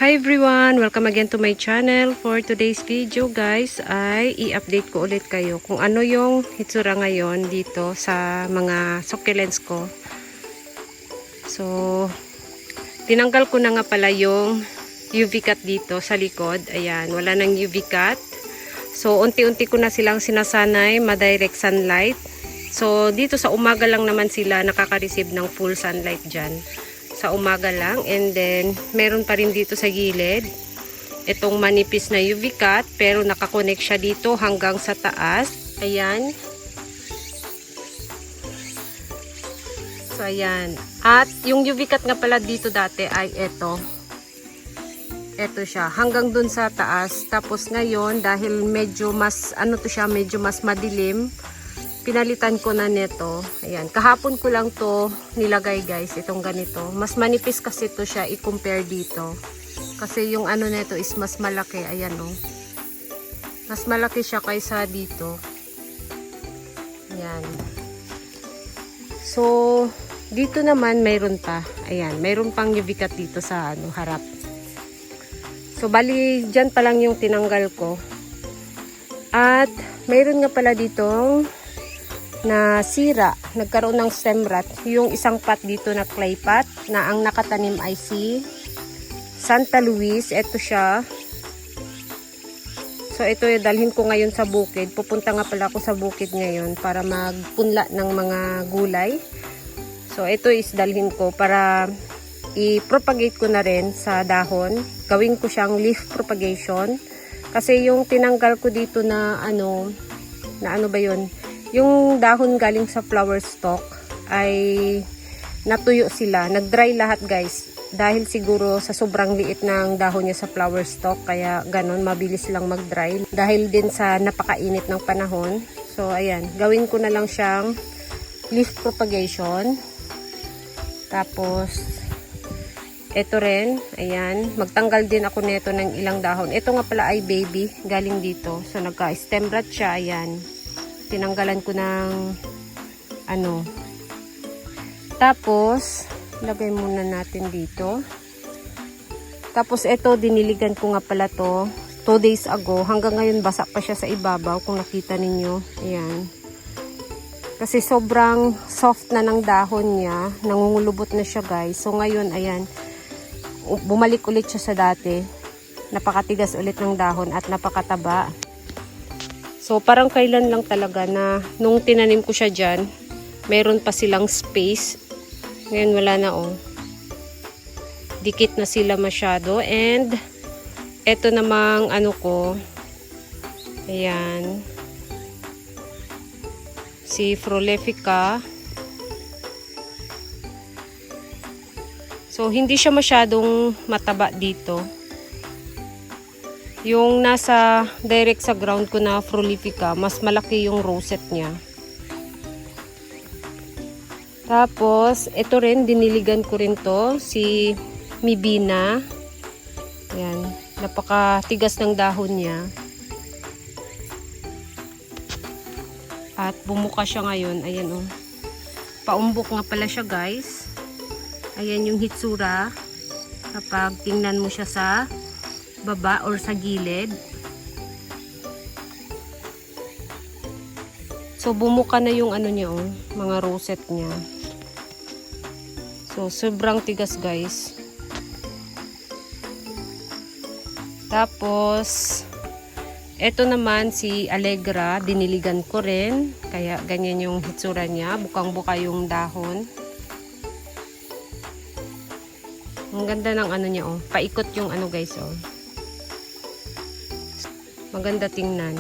Hi everyone! Welcome again to my channel. For today's video guys ay i-update ko ulit kayo kung ano yung hitsura ngayon dito sa mga succulents ko. So, tinanggal ko na nga pala yung UV cut dito sa likod. Ayan, wala nang UV cut. So, unti-unti ko na silang sinasanay ma-direct sunlight. So, dito sa umaga lang naman sila nakaka-receive ng full sunlight dyan. Sa umaga lang, and then meron pa rin dito sa gilid itong manipis na UV cut, pero nakakonect siya dito hanggang sa taas. Ayan. So ayan, at yung UV cut nga pala dito dati ay eto siya hanggang dun sa taas. Tapos ngayon dahil medyo mas medyo mas madilim, pinalitan ko na nito. Ayan, kahapon ko lang to nilagay guys, itong ganito. Mas manipis kasi to siya i-compare dito. Kasi yung nito is mas malaki. Ayan oh. Mas malaki siya kaysa dito. Ayan. So, dito naman mayroon pa. Ayan, mayroon pang UV cut dito sa harap. So, bali dyan pa lang yung tinanggal ko. At mayroon nga pala ditong na sira, nagkaroon ng stem rot, yung isang pot dito na clay pot na ang nakatanim ay si Santa Luis. Ito siya. So ito yung dalhin ko ngayon sa bukid. Pupunta nga pala ako sa bukid ngayon para magpunla ng mga gulay. So ito is dalhin ko para i-propagate ko na rin sa dahon. Gawin ko siyang leaf propagation kasi yung tinanggal ko dito na ano ba yun, yung dahon galing sa flower stalk ay natuyo sila. Nag-dry lahat guys. Dahil siguro sa sobrang liit ng dahon niya sa flower stalk. Kaya ganon, mabilis silang mag-dry. Dahil din sa napakainit ng panahon. So ayan, gawin ko na lang siyang leaf propagation. Tapos, ito rin. Ayan, magtanggal din ako nito ng ilang dahon. Ito nga pala ay baby. Galing dito. So nagka-stem rot siya. Ayan. Tinanggalan ko ng tapos lagay muna natin dito. Tapos ito diniligan ko nga pala to 2 days ago. Hanggang ngayon basa pa siya sa ibabaw kung nakita ninyo. Ayan. Kasi sobrang soft na ng dahon niya. Nangungulubot na siya guys. So ngayon ayan, bumalik ulit siya sa dati. Napakatigas ulit ng dahon at napakataba. So, parang kailan lang talaga na nung tinanim ko siya dyan, meron pa silang space. Ngayon wala na oh. Dikit na sila masyado. And, eto namang ko, ayan, si Frolifica. So, hindi siya masyadong mataba dito. Yung nasa direct sa ground ko na Frolifica, mas malaki yung rosette niya. Tapos, ito rin, diniligan ko rin to, si Mibina. Ayan, napakatigas ng dahon niya. At bumuka siya ngayon, ayan oh. Paumbok nga pala siya guys. Ayan yung hitsura kapag tingnan mo siya sa baba or sa gilid. So bumuka na yung niya oh, mga rosette niya. So sobrang tigas guys. Tapos eto naman si Allegra, diniligan ko rin. Kaya ganyan yung hitsura niya, bukang-buka yung dahon. Ang ganda ng niya oh, paikot yung guys oh. Maganda tingnan.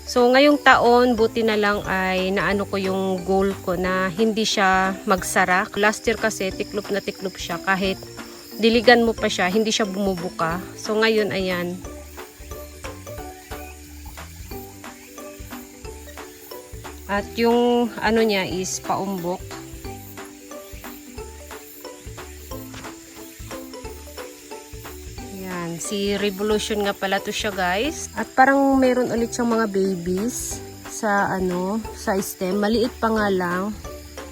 So, ngayong taon, buti na lang ay naano ko yung goal ko na hindi siya magsara. Last year kasi, tiklop na tiklop siya. Kahit diligan mo pa siya, hindi siya bumubuka. So, ngayon, ayan. At yung niya is paumbok. Si Revolution nga pala to siya guys. At parang meron ulit siyang mga babies sa sa stem. Maliit pa nga lang.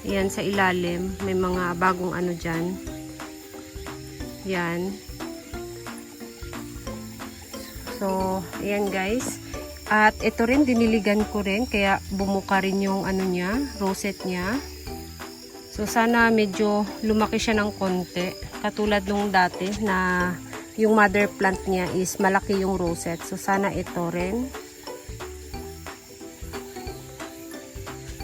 Ayan sa ilalim. May mga bagong dyan. Yan. So, ayan guys. At ito rin, diniligan ko rin. Kaya bumuka rin yung ano niya, rosette niya. So, sana medyo lumaki siya ng konti. Katulad nung dati na yung mother plant niya is malaki yung rosette. So, sana ito rin.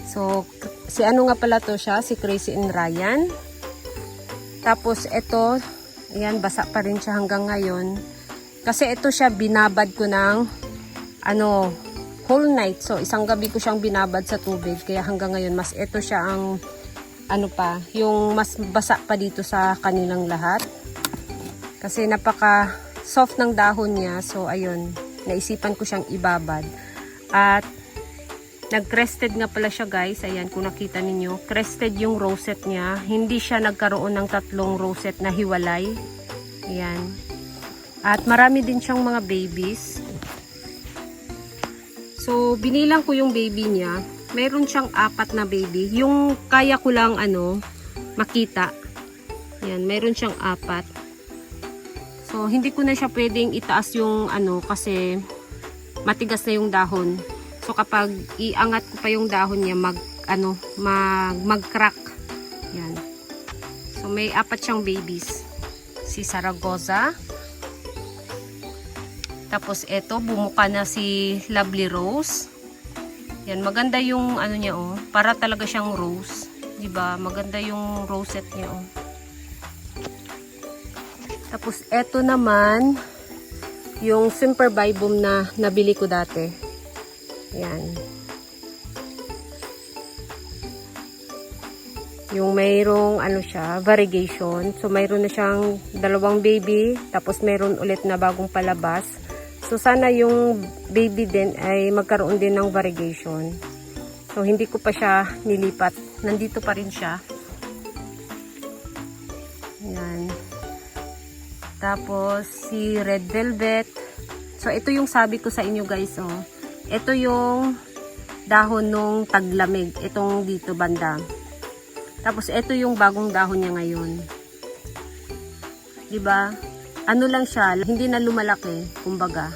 So, si ano nga pala to siya? Si Crazy and Ryan. Tapos, ito, ayan, basa pa rin siya hanggang ngayon. Kasi ito siya, binabad ko ng, ano, whole night. So, isang gabi ko siyang binabad sa tubig. Kaya hanggang ngayon, mas ito siya ang, ano pa, yung mas basa pa dito sa kanilang lahat. Kasi napaka soft ng dahon niya. So, ayun, naisipan ko siyang ibabad. At, nag-crested nga pala siya guys. Ayan, kung nakita ninyo. Crested yung rosette niya. Hindi siya nagkaroon ng 3 rosette na hiwalay. Ayan. At marami din siyang mga babies. So, binilang ko yung baby niya. Meron siyang 4 na baby. Yung kaya ko lang makita. Ayan, meron siyang 4. So, hindi ko na siya pwedeng itaas yung kasi matigas na yung dahon. So, kapag iangat ko pa yung dahon niya, mag-crack. Yan. So, may 4 siyang babies. Si Zaragoza. Tapos, eto, bumuka na si Lovely Rose. Yan, maganda yung niya, oh. Para talaga siyang rose. Diba? Maganda yung rosette niya, oh. Tapos, eto naman, yung Simper Bibum na nabili ko dati. Yan. Yung mayroong variegation. So, mayroon na siyang 2 baby. Tapos, mayroon ulit na bagong palabas. So, sana yung baby din ay magkaroon din ng variegation. So, hindi ko pa siya nilipat. Nandito pa rin siya. Yan. Tapos, si Red Velvet. So, ito yung sabi ko sa inyo guys, oh. Ito yung dahon nung taglamig. Itong dito banda. Tapos, ito yung bagong dahon niya ngayon. Diba? Ano lang siya, hindi na lumalaki, kumbaga.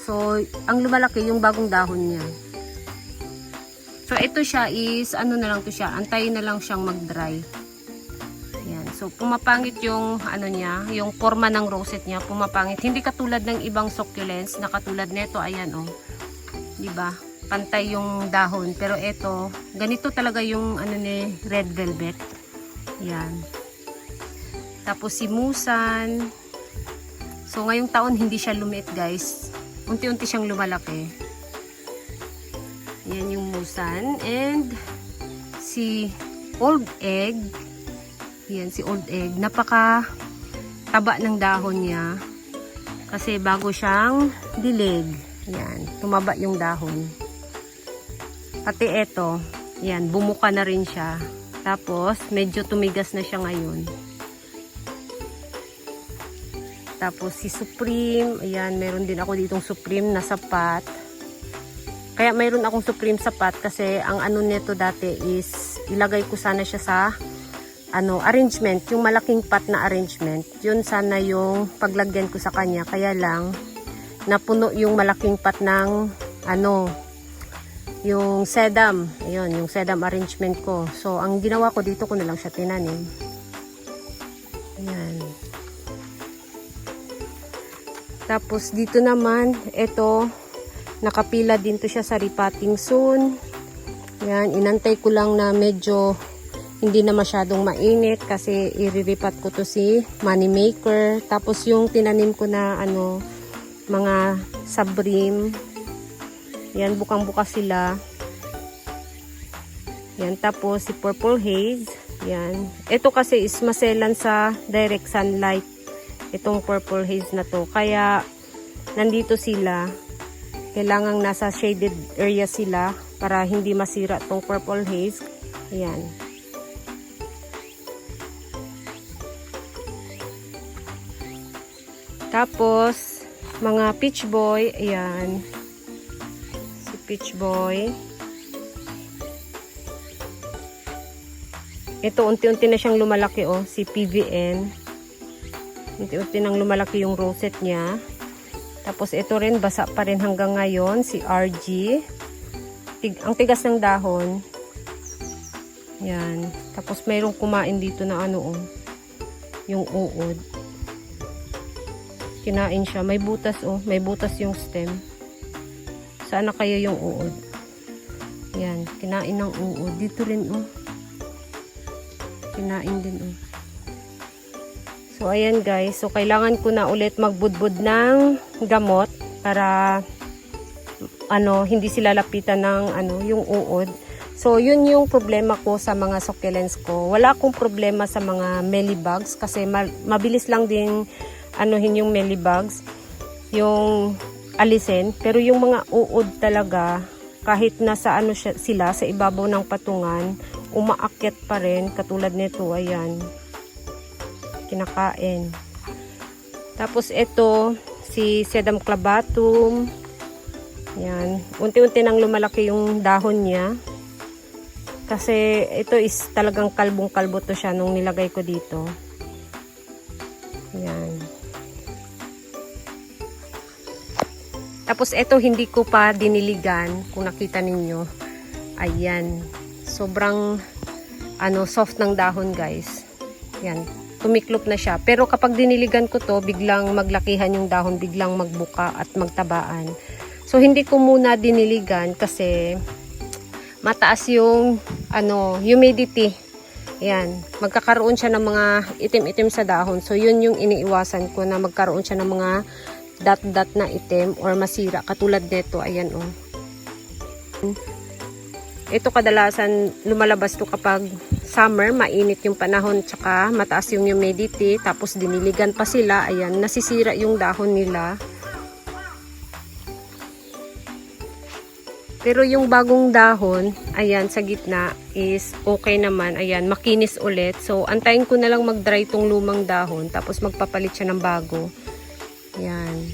So, ang lumalaki yung bagong dahon niya. So, ito siya is, na lang to siya, antayin na lang siyang mag-dry. Ayan. So, pumapangit yung, niya, yung forma ng rosette niya, pumapangit. Hindi katulad ng ibang succulents, na katulad nito, ayan, oh. Diba? Pantay yung dahon. Pero ito, ganito talaga yung ni Red Velvet. Yan. Tapos si Musan. So ngayong taon hindi siya lumiit guys. Unti-unti siyang lumalaki. Yan yung Musan. And si Old Egg. Yan si Old Egg. Napaka taba ng dahon niya. Kasi bago siyang dilig. Yan, tumaba yung dahon. Pati ito, yan, bumuka na rin siya. Tapos, medyo tumigas na siya ngayon. Tapos, si Supreme, ayan, meron din ako ditong Supreme na sapat. Kaya mayroon akong Supreme sapat kasi ang nito dati is, ilagay ko sana siya sa, arrangement, yung malaking pot na arrangement. Yun sana yung paglagyan ko sa kanya. Kaya lang, napuno yung malaking pot ng yung sedum. Ayun, yung sedum arrangement ko. So, ang ginawa ko dito ko na lang siya tinanim. Ayan. Tapos, dito naman, ito, nakapila din to siya sa repotting soon. Ayan, inantay ko lang na medyo hindi na masyadong mainit kasi iriripat ko to si Money Maker. Tapos, yung tinanim ko na mga sabrim. Yan, bukang-buka sila. Yan, tapos si Purple Haze. Yan. Ito kasi is maselan sa direct sunlight. Itong Purple Haze na to. Kaya, nandito sila. Kailangang nasa shaded area sila para hindi masira tong Purple Haze. Yan. Tapos, mga Peach Boy, ayan. Si Peach Boy. Ito, unti-unti na siyang lumalaki, oh. Si PVN. Unti-unti nang lumalaki yung rosette niya. Tapos ito rin, basa pa rin hanggang ngayon, si RG. Ang tigas ng dahon. Yan. Tapos mayroong kumain dito na ano, yung uod. Kinain siya. May butas, may butas yung stem. Saan na kaya yung uod? Yan, kinain ng uod. Dito rin, kinain din, So, ayan guys. So, kailangan ko na ulit magbudbud ng gamot para hindi sila lapitan ng yung uod. So, yun yung problema ko sa mga succulents ko. Wala akong problema sa mga mealybugs kasi mabilis lang din yung mealybugs, yung alisin. Pero yung mga uod talaga, kahit nasa sila sa ibabaw ng patungan, umaakyat pa rin. Katulad nito, ayan. Kinakain. Tapos ito, si Sedum clavatum. Yan. Unti-unti nang lumalaki yung dahon niya. Kasi ito is talagang kalbong-kalbo to siya nung nilagay ko dito. Yan. Tapos ito hindi ko pa diniligan, kung nakita ninyo. Ayan. Sobrang soft ng dahon, guys. Yan. Tumiklop na siya. Pero kapag diniligan ko to, biglang maglakihan yung dahon, biglang magbuka at magtabaan. So hindi ko muna diniligan kasi mataas yung humidity. Yan, magkakaroon siya ng mga itim-itim sa dahon. So yun yung iniiwasan ko, na magkaroon siya ng mga dot-dot na itim or masira katulad nito. Ayan, Ito kadalasan lumalabas to kapag summer, mainit yung panahon, tsaka mataas yung humidity, tapos diniligan pa sila. Ayan, nasisira yung dahon nila. Pero yung bagong dahon, ayan, sa gitna is okay naman. Ayan, makinis ulit. So, antayin ko na lang mag-dry tong lumang dahon. Tapos magpapalit siya ng bago. Ayan.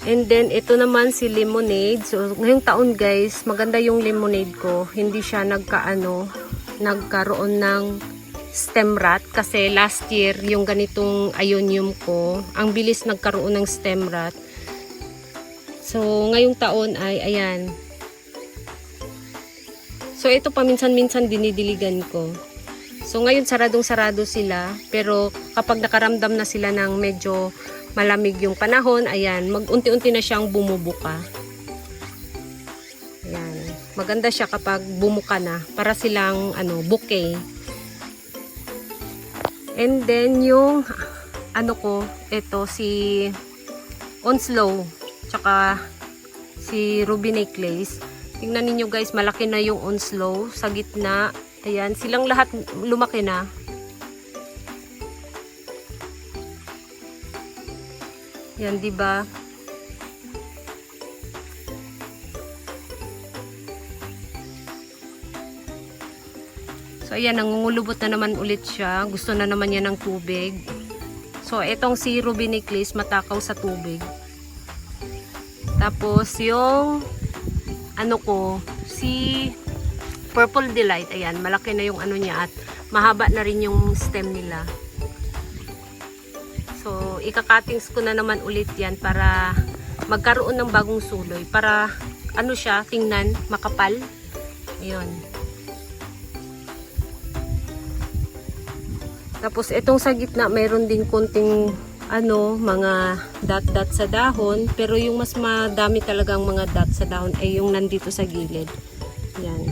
And then, ito naman si lemonade. So, ngayong taon guys, maganda yung lemonade ko. Hindi siya nagkaroon ng stem rot, kasi last year yung ganitong ionium ko, ang bilis nagkaroon ng stem rot. So ngayong taon ay ayan. So ito paminsan-minsan dinidiligan ko. So ngayon saradong-sarado sila, pero kapag nakaramdam na sila ng medyo malamig yung panahon, ayan, mag-unti-unti na siyang bumubuka. Ayan. Maganda siya kapag bumuka na, para silang bouquet. And then yung ito si Onslow tsaka si Ruby Necklace. Tingnan niyo guys, malaki na yung Onslow sa gitna. Ayan, silang lahat lumaki na. Yan, 'di ba? So, ayan, nangungulubot na naman ulit siya. Gusto na naman niya ng tubig. So, itong si Ruby Necklace, matakaw sa tubig. Tapos, yung si Purple Delight, ayan, malaki na yung niya at mahaba na rin yung stem nila. So, ikakatings ko na naman ulit yan para magkaroon ng bagong suloy. Para, siya, tingnan, makapal. Ayun. Tapos itong sa gitna mayroon din konting mga dot-dot sa dahon, pero yung mas madami talagang mga dot sa dahon ay yung nandito sa gilid. Yan.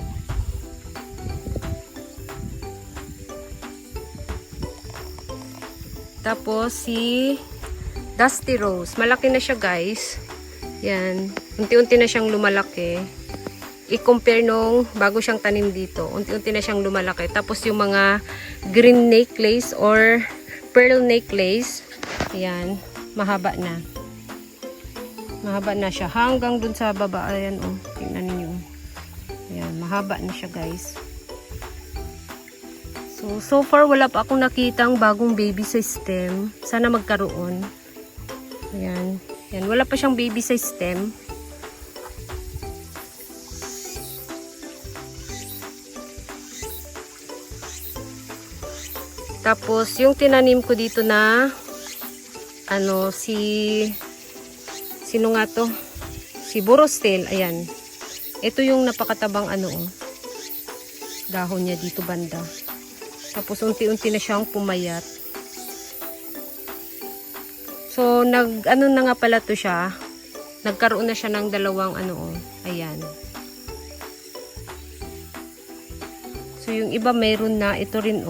Tapos si Dusty Rose, malaki na siya guys. Yan, unti-unti na siyang lumalaki. I-compare nung bago siyang tanim dito, unti-unti na siyang lumalaki. Tapos yung mga green necklace or pearl necklace, ayan, mahaba na. Mahaba na siya hanggang dun sa baba. Ayan, tingnan niyo. Ayan, mahaba na siya guys. So far wala pa akong nakitang bagong baby sa stem. Sana magkaroon. Ayan. Ayan, wala pa siyang baby sa stem. Tapos, yung tinanim ko dito na, sino nga to? Si Borostel, ayan. Ito yung napakatabang dahon niya dito banda. Tapos, unti-unti na siyang pumayat. So, na nga pala to siya. Nagkaroon na siya ng dalawang ayan. So, yung iba mayroon na. Ito rin,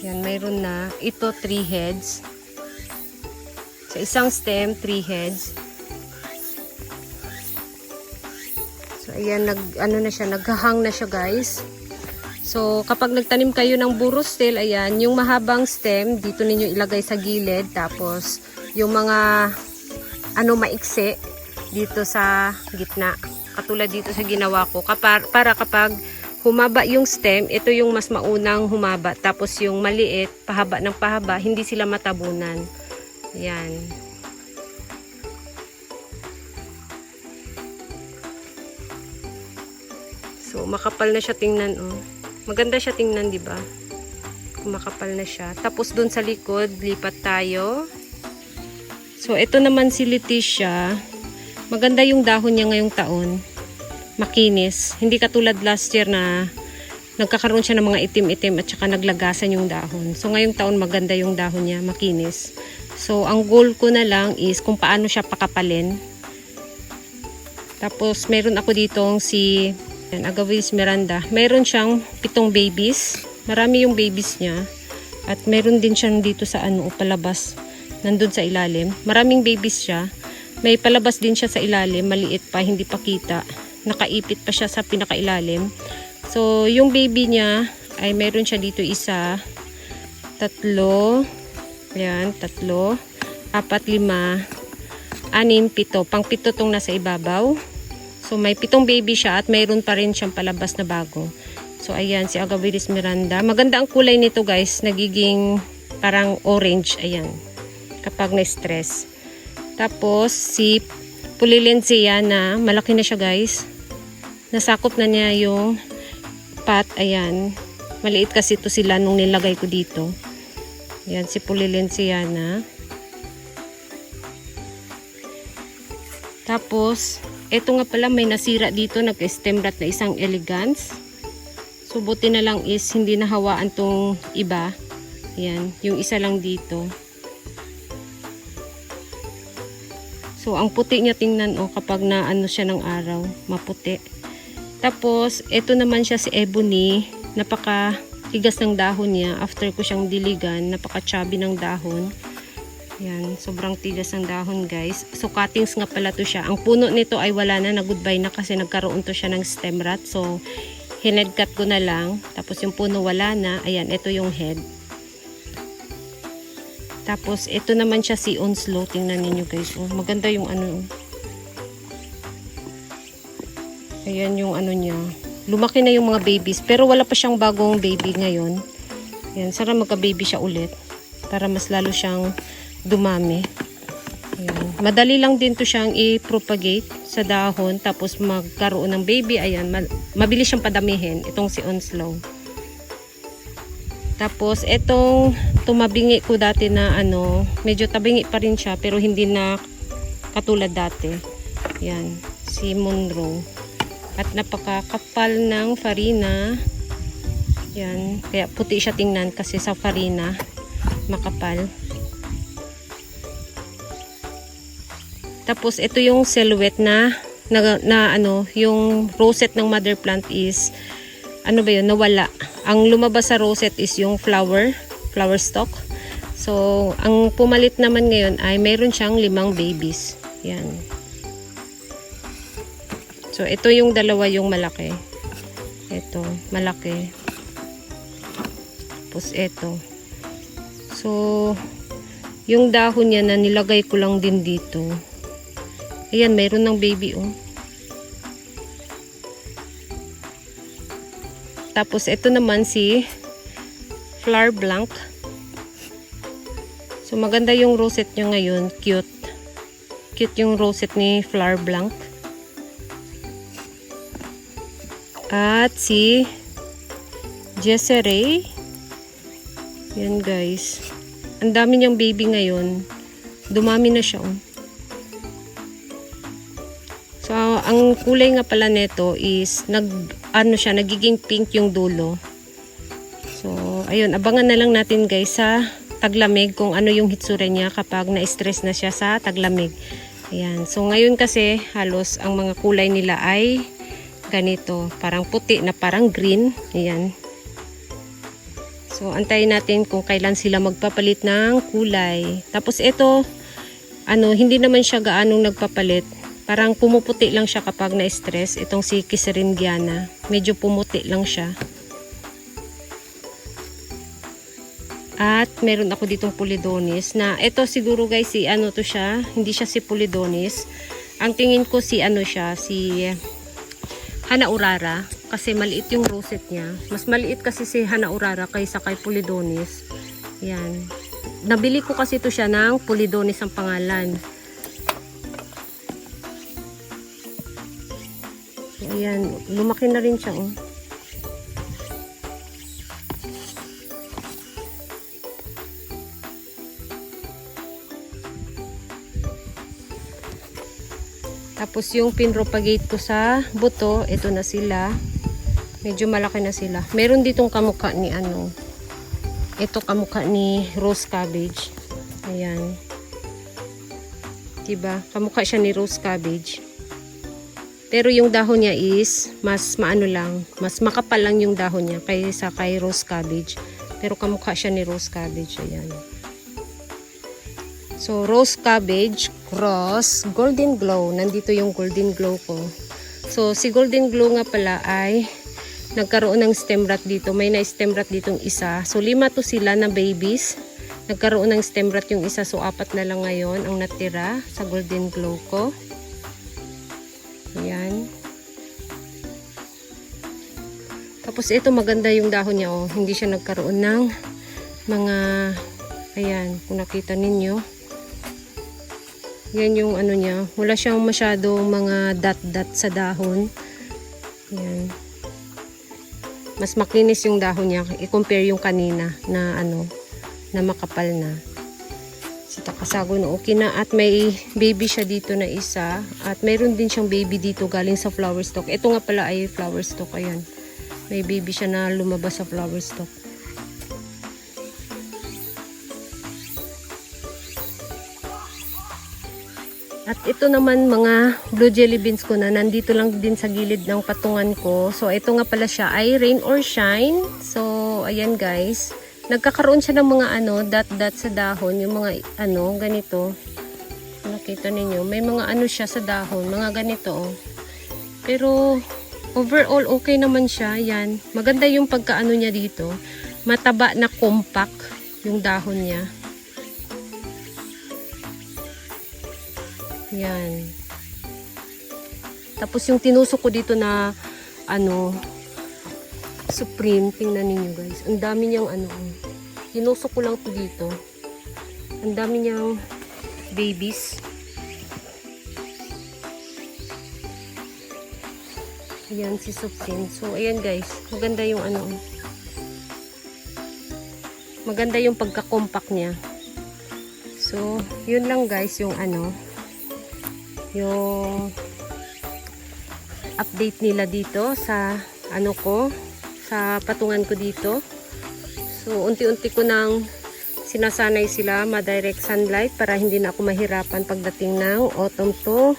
Yan, mayroon na. Ito, 3 heads. Sa isang stem, 3 heads. So, ayan, naghahang na siya, guys. So, kapag nagtanim kayo ng Borostel, ayan, yung mahabang stem, dito ninyo ilagay sa gilid. Tapos, yung mga, maiksi, dito sa gitna. Katulad dito sa ginawa ko. Para kapag humaba yung stem, ito yung mas maunang humaba. Tapos yung maliit, pahaba ng pahaba, hindi sila matabunan. Yan. So, makapal na siya tingnan, Maganda siya tingnan, di ba? Makapal na siya. Tapos dun sa likod, lipat tayo. So, ito naman si Leticia. Maganda yung dahon niya ngayong taon. Makinis. Hindi katulad last year na nagkakaroon siya ng mga itim-itim at saka naglagasan yung dahon. So, ngayong taon maganda yung dahon niya. Makinis. So, ang goal ko na lang is kung paano siya pakapalin. Tapos, meron ako ditong si Agavis Miranda. Meron siyang 7 babies. Marami yung babies niya. At meron din siyang dito sa palabas. Nandun sa ilalim. Maraming babies siya. May palabas din siya sa ilalim, maliit pa, hindi pa kita. Nakaipit pa siya sa pinakailalim. So, yung baby niya ay meron siya dito 1, 3, ayan, 3, 4, 5, 6, 7. Pang-7 tong nasa ibabaw. So, may 7 baby siya at mayroon pa rin siyang palabas na bago. So, ayan, si Agavis Miranda. Maganda ang kulay nito, guys. Nagiging parang orange, ayan, kapag na-stress. Tapos, si Pulilencia na malaki na siya, guys. Nasakop na niya yung pot. Ayan. Maliit kasi ito sila nung nilagay ko dito. Ayan, si Pulilencia na. Tapos, eto nga pala may nasira dito. Nag-stem rot na isang elegance. So, buti na lang is hindi nahawaan tong iba. Ayan, yung isa lang dito. So, ang puti niya tingnan kapag naano siya ng araw, maputi. Tapos, ito naman siya si Ebony. Napaka-tigas ng dahon niya. After ko siyang diligan, napaka-chubby ng dahon. Yan, sobrang tigas ng dahon, guys. So, cuttings nga pala to siya. Ang puno nito ay wala na, goodbye na kasi nagkaroon to siya ng stem rot. So, hined cut ko na lang. Tapos, yung puno wala na. Ayan, ito yung head. Tapos, ito naman siya si Onslow. Tingnan ninyo, guys. Maganda yung Ayan yung niya. Lumaki na yung mga babies. Pero wala pa siyang bagong baby ngayon. Ayan, sana magka-baby siya ulit. Para mas lalo siyang dumami. Ayan. Madali lang din to siyang i-propagate sa dahon. Tapos magkaroon ng baby. Ayan, mabilis siyang padamihin. Itong si Onslow. Tapos, itong tumabingi ko dati na medyo tabingi pa rin siya, pero hindi na katulad dati. Yan, si Monroe. At napakakapal ng farina. Yan, kaya puti siya tingnan kasi sa farina, makapal. Tapos, ito yung silhouette na yung rosette ng mother plant is, nawala. Ang lumabas sa rosette is yung flower stalk. So, ang pumalit naman ngayon ay mayroon siyang 5 babies. Yan. So, ito yung dalawa yung malaki. Ito, malaki. Tapos, ito. So, yung dahon niya na nilagay ko lang din dito. Ayan, mayroon ng baby, Tapos, ito naman si Flower Blanc. So, maganda yung rosette nyo ngayon. Cute. Cute yung rosette ni Flower Blanc. At si Jesseray. Yan guys. Ang dami niyang baby ngayon. Dumami na siya oh. So, ang kulay nga pala nito is nagiging pink yung dulo. So, ayun, abangan na lang natin guys sa taglamig kung ano yung hitsura niya kapag na-stress na siya sa taglamig. Ayan. So, ngayon kasi halos ang mga kulay nila ay ganito. Parang puti na parang green. Ayan. So, antayin natin kung kailan sila magpapalit ng kulay. Tapos ito, hindi naman siya gaanong nagpapalit. Parang pumuputi lang siya kapag na-stress. Itong si Kiseringiana. Medyo pumuti lang siya. At meron ako ditong Pulidonis na ito siguro guys si to siya, hindi siya si Pulidonis. Ang tingin ko si si Hanaurara kasi maliit yung rosette niya. Mas maliit kasi si Hanaurara kaysa kay Pulidonis. Yan. Nabili ko kasi ito siya ng Pulidonis ang pangalan. Ayan, lumaki na rin siya oh. Tapos yung pinropagate ko sa buto, ito na sila. Medyo malaki na sila. Meron ditong kamukha ni ito kamukha ni rose cabbage. Ayan. Diba? Kamukha siya ni rose cabbage. Pero yung dahon niya is mas mas makapal lang yung dahon niya kaysa kay rose cabbage. Pero kamukha siya ni rose cabbage. Ayan. So, rose cabbage, cross, golden glow. Nandito yung golden glow ko. So, si golden glow nga pala ay nagkaroon ng stem rot dito. May na-stem rot ditong isa. So, 5 to sila na babies. Nagkaroon ng stem rot yung isa. So, 4 na lang ngayon ang natira sa golden glow ko. Ayan. Tapos, ito maganda yung dahon niya. Oh. Hindi siya nagkaroon ng mga, ayan, kung nakita ninyo. Yan yung niya. Wala siyang masyadong mga dot-dot sa dahon. Yan. Mas makinis yung dahon niya. I-compare yung kanina na na makapal na. Si Takasago na okay na. At may baby siya dito na isa. At mayroon din siyang baby dito galing sa flower stalk. Ito nga pala ay flower stalk. Ayan. May baby siya na lumabas sa flower stalk. At ito naman mga blue jelly beans ko na nandito lang din sa gilid ng patungan ko. So ito nga pala siya ay rain or shine. So ayan guys. Nagkakaroon siya ng mga dot-dot sa dahon. Yung mga ganito. Nakita ninyo. May mga siya sa dahon. Mga ganito oh. Pero overall okay naman siya. Yan. Maganda yung pagkaano niya dito. Mataba na compact yung dahon niya. Yan. Tapos yung tinusok ko dito na Supreme, tingnan niyo guys. Ang dami niyang tinusok ko lang to dito. Ang dami niyang babies. Ayan si Supreme. So ayan guys, maganda yung maganda yung pagka-compact niya. So yun lang guys yung yung update nila dito sa sa patungan ko dito. So unti-unti ko nang sinasanay sila ma-direct sunlight para hindi na ako mahirapan pagdating ng autumn to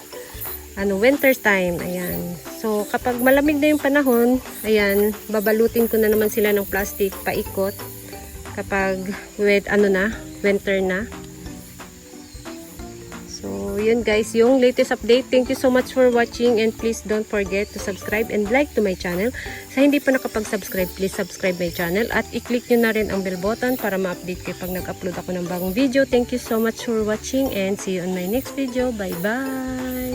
winter time. Ayan. So kapag malamig na yung panahon, ayan, babalutin ko na naman sila ng plastic paikot kapag winter na. So, yun guys, yung latest update. Thank you so much for watching and please don't forget to subscribe and like to my channel. Sa hindi pa nakapag-subscribe, please subscribe my channel at i-click nyo na rin ang bell button para ma-update kayo pag nag-upload ako ng bagong video. Thank you so much for watching and see you on my next video. Bye-bye!